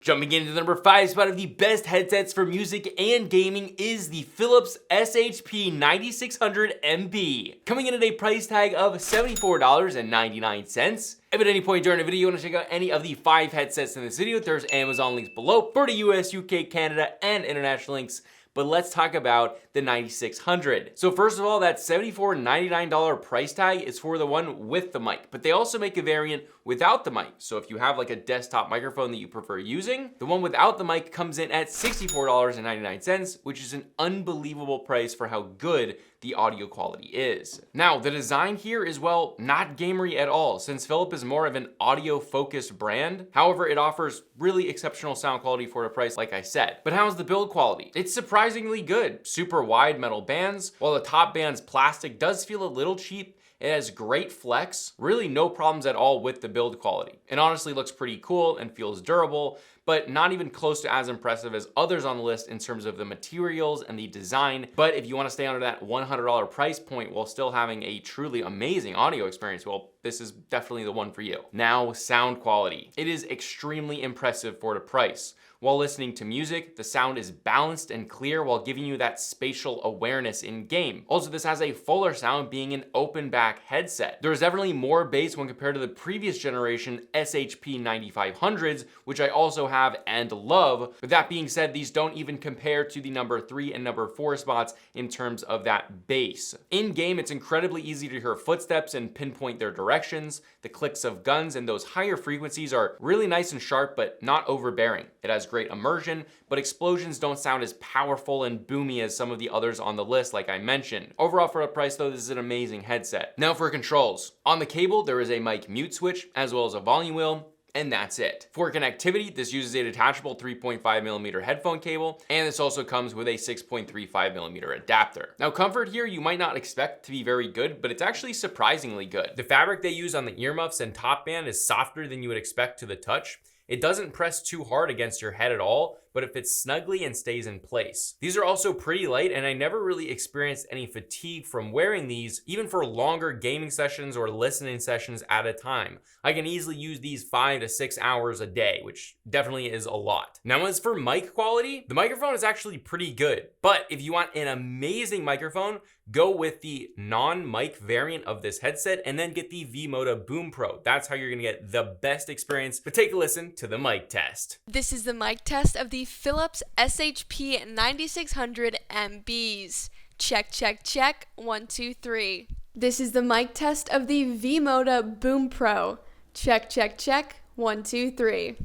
Jumping into the number 5 spot of the best headsets for music and gaming is the Philips SHP 9600MB, coming in at a price tag of $74.99. If at any point during the video you want to check out any of the 5 headsets in this video, there's Amazon links below for the US, UK, Canada, and international links. But let's talk about the 9600. So first of all, that $74.99 price tag is for the one with the mic, but they also make a variant without the mic. So if you have like a desktop microphone that you prefer using, the one without the mic comes in at $64.99, which is an unbelievable price for how good the audio quality is. Now, the design here is, well, not gamery at all, since Philips is more of an audio-focused brand. However, it offers really exceptional sound quality for the price, like I said. But how's the build quality? It's surprisingly good. Super wide metal bands, while the top band's plastic does feel a little cheap. It has great flex, really no problems at all with the build quality. It honestly looks pretty cool and feels durable, but not even close to as impressive as others on the list in terms of the materials and the design. But if you want to stay under that $100 price point while still having a truly amazing audio experience, well, this is definitely the one for you. Now, sound quality. It is extremely impressive for the price. While listening to music, the sound is balanced and clear while giving you that spatial awareness in game. Also, this has a fuller sound being an open back headset. There's definitely more bass when compared to the previous generation SHP 9500s, which I also have and love. With that being said, these don't even compare to the number 3 and number 4 spots in terms of that bass. In game, it's incredibly easy to hear footsteps and pinpoint their directions. The clicks of guns and those higher frequencies are really nice and sharp, but not overbearing. It has great immersion, but explosions don't sound as powerful and boomy as some of the others on the list, like I mentioned. Overall, for the price though, this is an amazing headset. Now for controls. On the cable, there is a mic mute switch, as well as a volume wheel, and that's it. For connectivity, this uses a detachable 3.5mm headphone cable, and this also comes with a 6.35mm adapter. Now, comfort here you might not expect to be very good, but it's actually surprisingly good. The fabric they use on the earmuffs and top band is softer than you would expect to the touch. It doesn't press too hard against your head at all, but it fits snugly and stays in place. These are also pretty light, and I never really experienced any fatigue from wearing these, even for longer gaming sessions or listening sessions at a time. I can easily use these 5 to 6 hours a day, which definitely is a lot. Now, as for mic quality, the microphone is actually pretty good, but if you want an amazing microphone, go with the non-mic variant of this headset and then get the V-Moda BoomPro. That's how you're gonna get the best experience. But take a listen to the mic test. This is the mic test of the Philips SHP 9600 MBs. Check, check, check. 1, 2, 3. This is the mic test of the V-Moda BoomPro. Check, check, check. 1, 2, 3.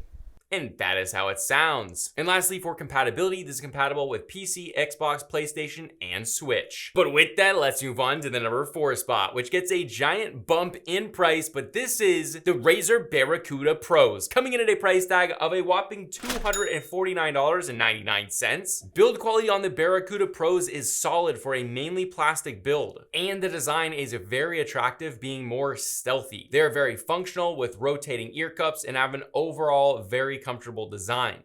And that is how it sounds. And lastly, for compatibility, this is compatible with PC, Xbox, PlayStation, and Switch. But with that, let's move on to the number 4 spot, which gets a giant bump in price, but this is the Razer Barracuda Pros, coming in at a price tag of a whopping $249.99. Build quality on the Barracuda Pros is solid for a mainly plastic build, and the design is very attractive, being more stealthy. They're very functional with rotating ear cups and have an overall very comfortable design.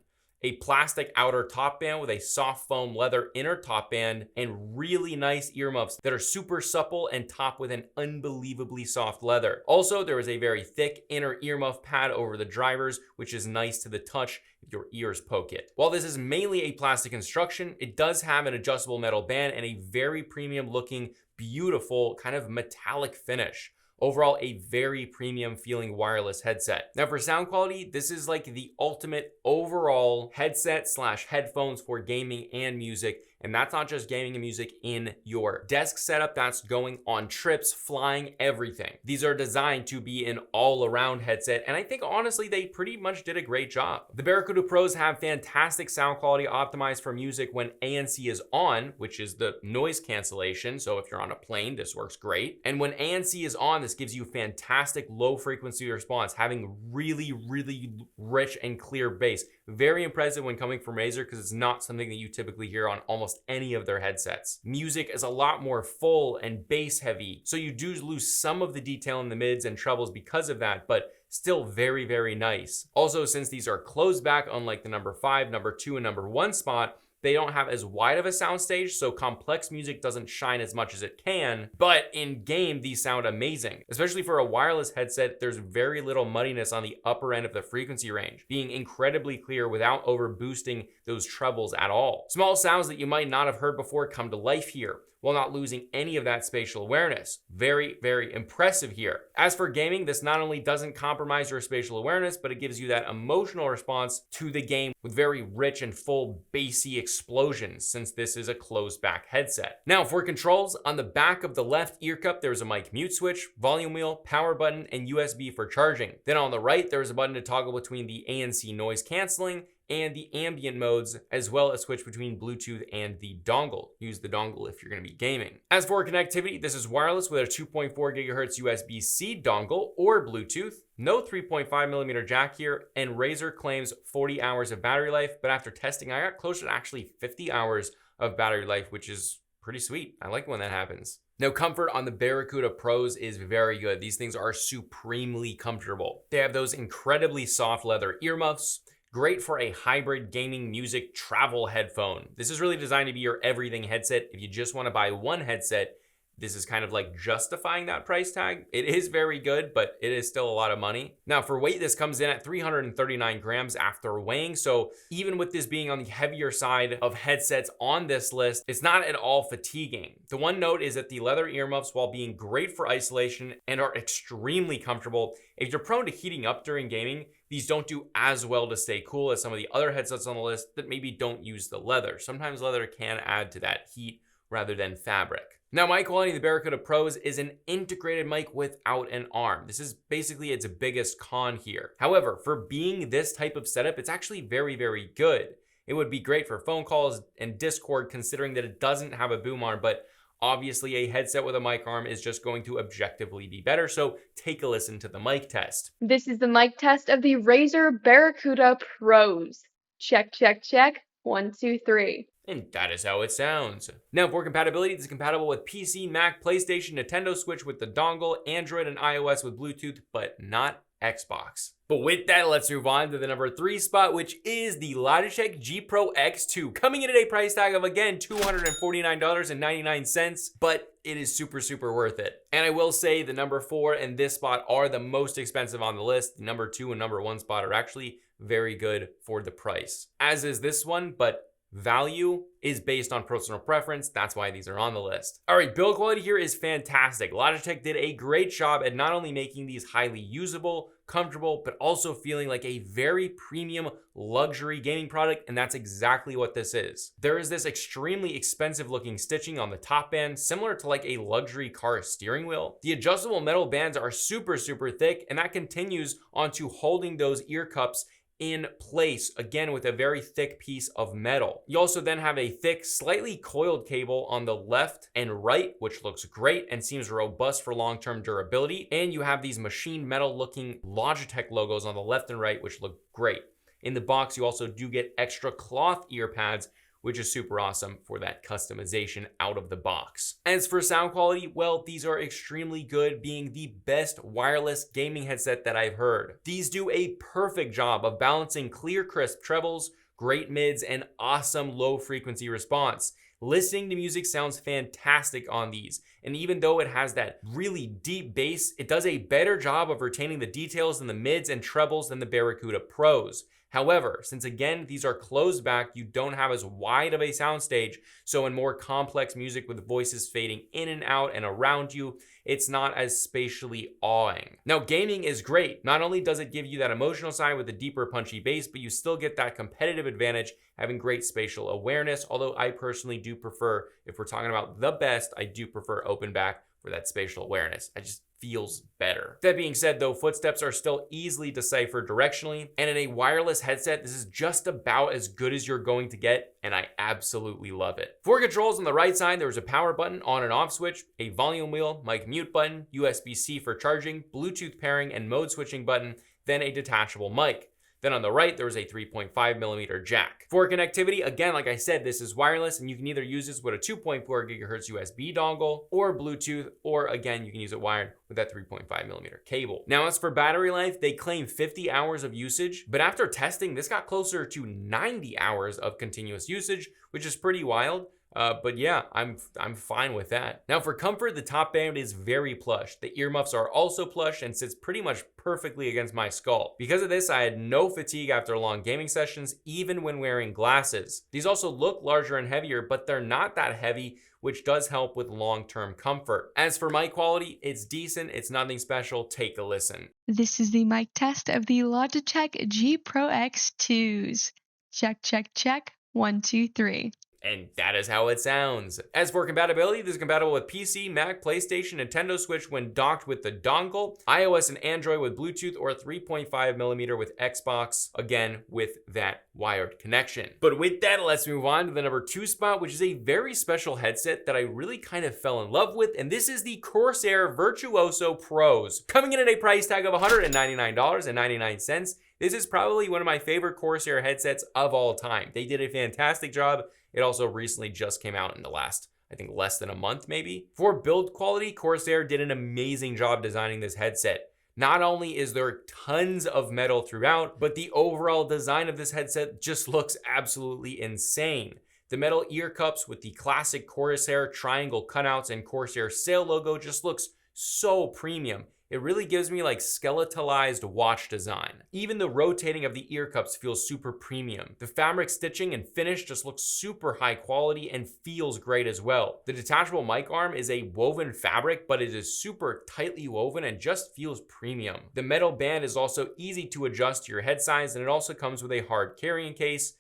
A plastic outer top band with a soft foam leather inner top band and really nice earmuffs that are super supple and topped with an unbelievably soft leather. Also, there is a very thick inner earmuff pad over the drivers, which is nice to the touch if your ears poke it. While this is mainly a plastic construction, it does have an adjustable metal band and a very premium looking, beautiful kind of metallic finish. Overall, a very premium feeling wireless headset. Now for sound quality, this is like the ultimate overall headset slash headphones for gaming and music. And that's not just gaming and music in your desk setup, that's going on trips, flying, everything. These are designed to be an all-around headset, and I think honestly they pretty much did a great job. The Barracuda Pros have fantastic sound quality optimized for music when ANC is on, which is the noise cancellation, so if you're on a plane, this works great. And when ANC is on, this gives you fantastic low frequency response, having really, really rich and clear bass. Very impressive when coming from Razer because it's not something that you typically hear on almost any of their headsets. Music is a lot more full and bass heavy, so you do lose some of the detail in the mids and trebles because of that, but still very, very nice. Also, since these are closed back, unlike the number 5, number 2, and number 1 spot, They don't have as wide of a soundstage, so complex music doesn't shine as much as it can, but in game, these sound amazing. Especially for a wireless headset, there's very little muddiness on the upper end of the frequency range, being incredibly clear without over boosting those trebles at all. Small sounds that you might not have heard before come to life here, while not losing any of that spatial awareness. Very, very impressive here. As for gaming, this not only doesn't compromise your spatial awareness, but it gives you that emotional response to the game with very rich and full bassy explosions, since this is a closed back headset. Now for controls, on the back of the left ear cup, there's a mic mute switch, volume wheel, power button, and USB for charging. Then on the right, there's a button to toggle between the ANC noise canceling and the ambient modes, as well as switch between Bluetooth and the dongle. Use the dongle if you're gonna be gaming. As for connectivity, this is wireless with a 2.4 gigahertz USB-C dongle or Bluetooth. No 3.5mm jack here, and Razer claims 40 hours of battery life, but after testing, I got closer to actually 50 hours of battery life, which is pretty sweet. I like when that happens. Now, comfort on the Barracuda Pros is very good. These things are supremely comfortable. They have those incredibly soft leather earmuffs, great for a hybrid gaming music travel headphone. This is really designed to be your everything headset. If you just want to buy one headset, this is kind of like justifying that price tag. It is very good, but it is still a lot of money. Now for weight, this comes in at 339 grams after weighing. So even with this being on the heavier side of headsets on this list, it's not at all fatiguing. The one note is that the leather earmuffs, while being great for isolation and are extremely comfortable, if you're prone to heating up during gaming, these don't do as well to stay cool as some of the other headsets on the list that maybe don't use the leather. Sometimes leather can add to that heat rather than fabric. Now, mic quality of the Barracuda Pros is an integrated mic without an arm. This is basically its biggest con here. However, for being this type of setup, it's actually very, very good. It would be great for phone calls and Discord, considering that it doesn't have a boom arm, but obviously a headset with a mic arm is just going to objectively be better, so take a listen to the mic test. This is the mic test of the Razer Barracuda Pros. Check, check, check. 1, 2, 3. And that is how it sounds. Now for compatibility, this is compatible with PC, Mac, PlayStation, Nintendo Switch with the dongle, Android and iOS with Bluetooth, but not Xbox. But with that, let's move on to the number 3 spot, which is the Logitech G Pro X2, coming in at a price tag of, again, $249.99, but it is super, super worth it. And I will say the number 4 and this spot are the most expensive on the list. The number 2 and number 1 spot are actually very good for the price, as is this one, but value is based on personal preference. That's why these are on the list. All right, build quality here is fantastic. Logitech did a great job at not only making these highly usable, comfortable, but also feeling like a very premium luxury gaming product, and that's exactly what this is. There is this extremely expensive looking stitching on the top band, similar to like a luxury car steering wheel. The adjustable metal bands are super, super thick, and that continues onto holding those ear cups in place, again with a very thick piece of metal. You also then have a thick, slightly coiled cable on the left and right, which looks great and seems robust for long-term durability. And you have these machined metal looking Logitech logos on the left and right, which look great. In the box, you also do get extra cloth ear pads, which is super awesome for that customization out of the box. As for sound quality, well, these are extremely good, being the best wireless gaming headset that I've heard. These do a perfect job of balancing clear, crisp trebles, great mids, and awesome low frequency response. Listening to music sounds fantastic on these, and even though it has that really deep bass, it does a better job of retaining the details in the mids and trebles than the Barracuda Pros. However, since again, these are closed back, you don't have as wide of a soundstage, so in more complex music with voices fading in and out and around you, it's not as spatially awing. Now, gaming is great. Not only does it give you that emotional side with a deeper punchy bass, but you still get that competitive advantage having great spatial awareness, although I personally do prefer, if we're talking about the best, I do prefer open back for that spatial awareness. It just feels better. That being said though, footsteps are still easily deciphered directionally, and in a wireless headset, this is just about as good as you're going to get, and I absolutely love it. For controls on the right side, there's a power button, on and off switch, a volume wheel, mic mute button, USB-C for charging, Bluetooth pairing and mode switching button, then a detachable mic. Then on the right, there was a 3.5 millimeter jack. For connectivity, again, like I said, this is wireless, and you can either use this with a 2.4 gigahertz USB dongle or Bluetooth, or again, you can use it wired with that 3.5 millimeter cable. Now, as for battery life, they claim 50 hours of usage, but after testing, this got closer to 90 hours of continuous usage, which is pretty wild. But yeah, I'm fine with that. Now for comfort, the top band is very plush. The earmuffs are also plush and sits pretty much perfectly against my skull. Because of this, I had no fatigue after long gaming sessions, even when wearing glasses. These also look larger and heavier, but they're not that heavy, which does help with long-term comfort. As for mic quality, it's decent, it's nothing special. Take a listen. This is the mic test of the Logitech G Pro X 2s. Check, check, check. 1, 2, 3. And that is how it sounds. As for compatibility, this is compatible with PC, Mac, PlayStation, Nintendo Switch when docked with the dongle, iOS and Android with Bluetooth, or 3.5 millimeter with Xbox, again with that wired connection. But with that, let's move on to the number 2 spot, which is a very special headset that I really kind of fell in love with, and this is the Corsair Virtuoso Pros. Coming in at a price tag of $199.99, this is probably one of my favorite Corsair headsets of all time. They did a fantastic job. It also recently just came out in the last, I think, less than a month maybe. For build quality, Corsair did an amazing job designing this headset. Not only is there tons of metal throughout, but the overall design of this headset just looks absolutely insane. The metal ear cups with the classic Corsair triangle cutouts and Corsair sail logo just looks so premium. It really gives me like skeletalized watch design. Even the rotating of the ear cups feels super premium. The fabric stitching and finish just looks super high quality and feels great as well. The detachable mic arm is a woven fabric, but it is super tightly woven and just feels premium. The metal band is also easy to adjust to your head size, and it also comes with a hard carrying case.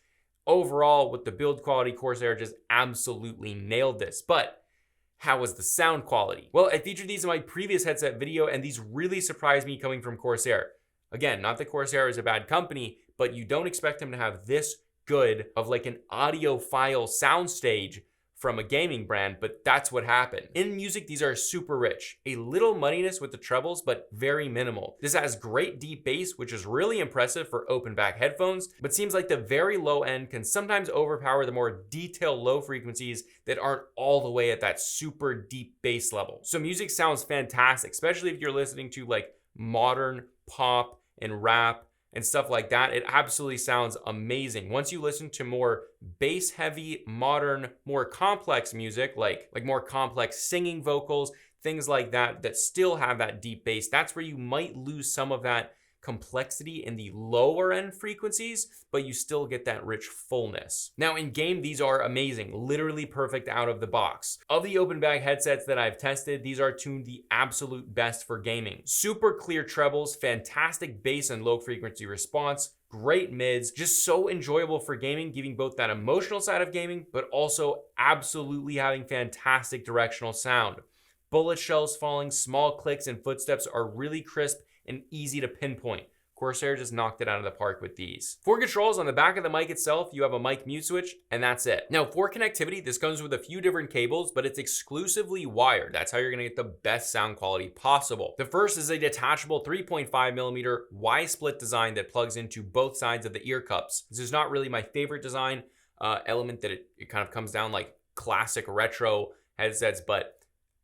Overall, with the build quality, Corsair just absolutely nailed this. But how was the sound quality? Well, I featured these in my previous headset video, and these really surprised me coming from Corsair. Again, not that Corsair is a bad company, but you don't expect them to have this good of like an audiophile soundstage from a gaming brand, but that's what happened. In music, these are super rich. A little muddiness with the trebles, but very minimal. This has great deep bass, which is really impressive for open back headphones, but seems like the very low end can sometimes overpower the more detailed low frequencies that aren't all the way at that super deep bass level. So music sounds fantastic, especially if you're listening to like modern pop and rap and stuff like that. It absolutely sounds amazing. Once you listen to more bass heavy, modern, more complex music, like more complex singing vocals, things like that, that still have that deep bass, that's where you might lose some of that complexity in the lower end frequencies, but you still get that rich fullness. Now in game, these are amazing, literally perfect out of the box. Of the open bag headsets that I've tested, these are tuned the absolute best for gaming. Super clear trebles, fantastic bass and low frequency response, great mids, just so enjoyable for gaming, giving both that emotional side of gaming, but also absolutely having fantastic directional sound. Bullet shells falling, small clicks and footsteps are really crisp and easy to pinpoint. Corsair just knocked it out of the park with these. For controls, on the back of the mic itself, you have a mic mute switch, and that's it. Now for connectivity, this comes with a few different cables, but it's exclusively wired. That's how you're gonna get the best sound quality possible. The first is a detachable 3.5 millimeter Y-split design that plugs into both sides of the ear cups. This is not really my favorite design element, that it kind of comes down like classic retro headsets, but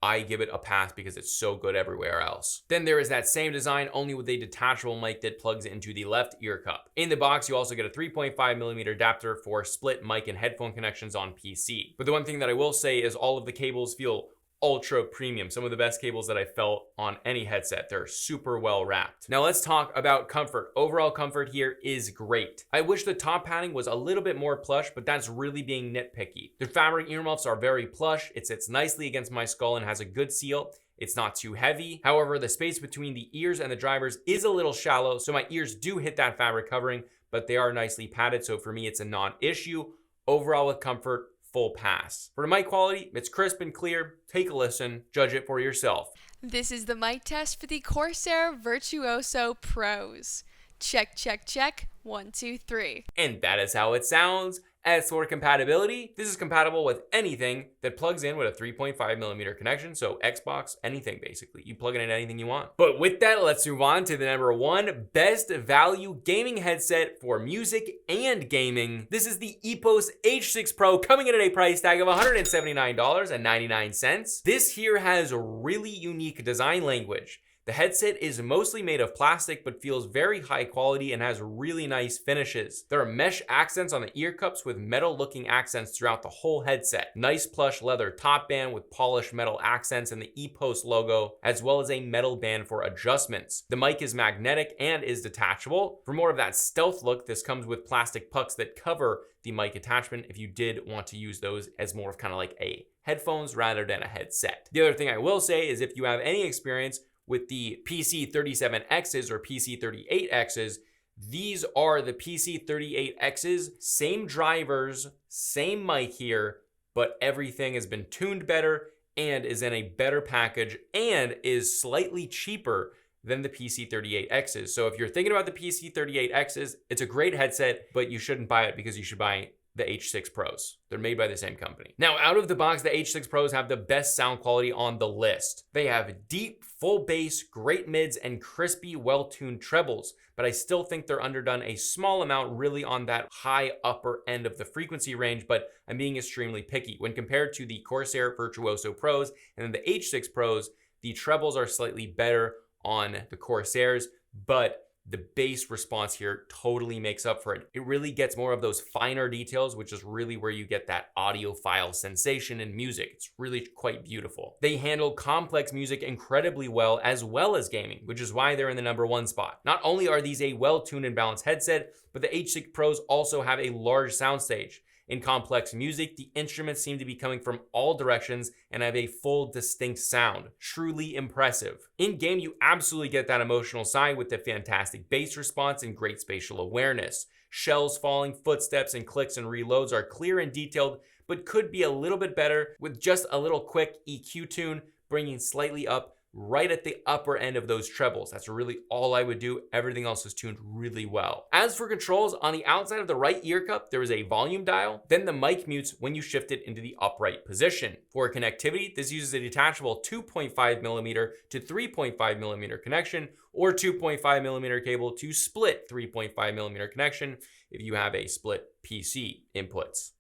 I give it a pass because it's so good everywhere else. Then there is that same design, only with a detachable mic that plugs into the left ear cup. In the box, you also get a 3.5 millimeter adapter for split mic and headphone connections on PC. But the one thing that I will say is all of the cables feel ultra premium, some of the best cables that I felt on any headset. They're super well wrapped. Now let's talk about comfort. Overall comfort here is great. I wish the top padding was a little bit more plush, but that's really being nitpicky. The fabric earmuffs are very plush. It sits nicely against my skull and has a good seal. It's not too heavy. However, the space between the ears and the drivers is a little shallow, so my ears do hit that fabric covering, but they are nicely padded, so for me it's a non-issue. Overall with comfort, full pass. For the mic quality, it's crisp and clear. Take a listen, judge it for yourself. This is the mic test for the Corsair Virtuoso Pros. Check, check, check. 1, 2, 3. And that is how it sounds. As for compatibility, this is compatible with anything that plugs in with a 3.5mm connection, so Xbox, anything basically. You plug it into anything you want. But with that, let's move on to the number 1 best value gaming headset for music and gaming. This is the EPOS H6Pro, coming in at a price tag of $179.99. This here has a really unique design language. The headset is mostly made of plastic but feels very high quality and has really nice finishes. There are mesh accents on the ear cups with metal looking accents throughout the whole headset. Nice plush leather top band with polished metal accents and the EPOS logo, as well as a metal band for adjustments. The mic is magnetic and is detachable. For more of that stealth look, this comes with plastic pucks that cover the mic attachment if you did want to use those as more of kind of like a headphones rather than a headset. The other thing I will say is if you have any experience with the PC37Xs or PC38Xs, these are the PC38Xs, same drivers, same mic here, but everything has been tuned better and is in a better package and is slightly cheaper than the PC38Xs. So if you're thinking about the PC38Xs, it's a great headset, but you shouldn't buy it because you should buy the H6 Pros. They're made by the same company. Now, out of the box, the H6 Pros have the best sound quality on the list. They have deep, full bass, great mids, and crispy, well-tuned trebles, but I still think they're underdone a small amount really on that high upper end of the frequency range, but I'm being extremely picky. When compared to the Corsair Virtuoso Pros and then the H6 Pros, the trebles are slightly better on the Corsairs, but the bass response here totally makes up for it. It really gets more of those finer details, which is really where you get that audiophile sensation in music. It's really quite beautiful. They handle complex music incredibly well as gaming, which is why they're in the number 1 spot. Not only are these a well-tuned and balanced headset, but the H6 Pros also have a large soundstage. In complex music, the instruments seem to be coming from all directions and have a full distinct sound. Truly impressive. In game, you absolutely get that emotional side with the fantastic bass response and great spatial awareness. Shells falling, footsteps, and clicks and reloads are clear and detailed, but could be a little bit better with just a little quick EQ tune, bringing slightly up right at the upper end of those trebles. That's really all I would do. Everything else is tuned really well. As for controls, on the outside of the right ear cup, there is a volume dial. Then the mic mutes when you shift it into the upright position. For connectivity, this uses a detachable 2.5mm to 3.5mm connection or 2.5mm cable to split 3.5mm connection if you have a split PC inputs.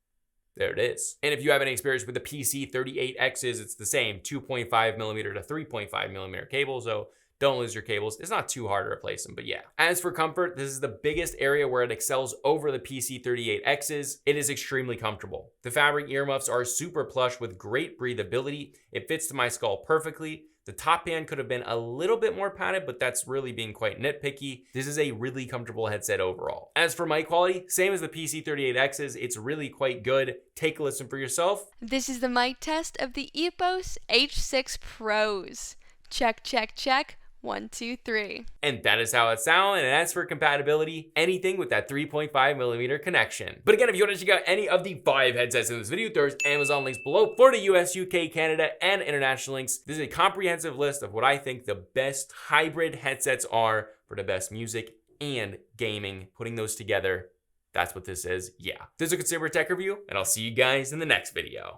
There it is. And if you have any experience with the PC38Xs, it's the same 2.5mm to 3.5mm cable, so don't lose your cables. It's not too hard to replace them, but yeah. As for comfort, this is the biggest area where it excels over the PC38Xs. It is extremely comfortable. The fabric earmuffs are super plush with great breathability. It fits to my skull perfectly. The top band could have been a little bit more padded, but that's really being quite nitpicky. This is a really comfortable headset overall. As for mic quality, same as the PC38Xs, it's really quite good. Take a listen for yourself. This is the mic test of the EPOS H6 Pros. Check, check, check. 1, 2, 3. And that is how it sounds. And as for compatibility, anything with that 3.5mm connection. But again, if you want to check out any of the 5 headsets in this video, there's Amazon links below for the US, UK, Canada, and international links. This is a comprehensive list of what I think the best hybrid headsets are for the best music and gaming. Putting those together, that's what this is. Yeah. This is a Consumer Tech Review, and I'll see you guys in the next video.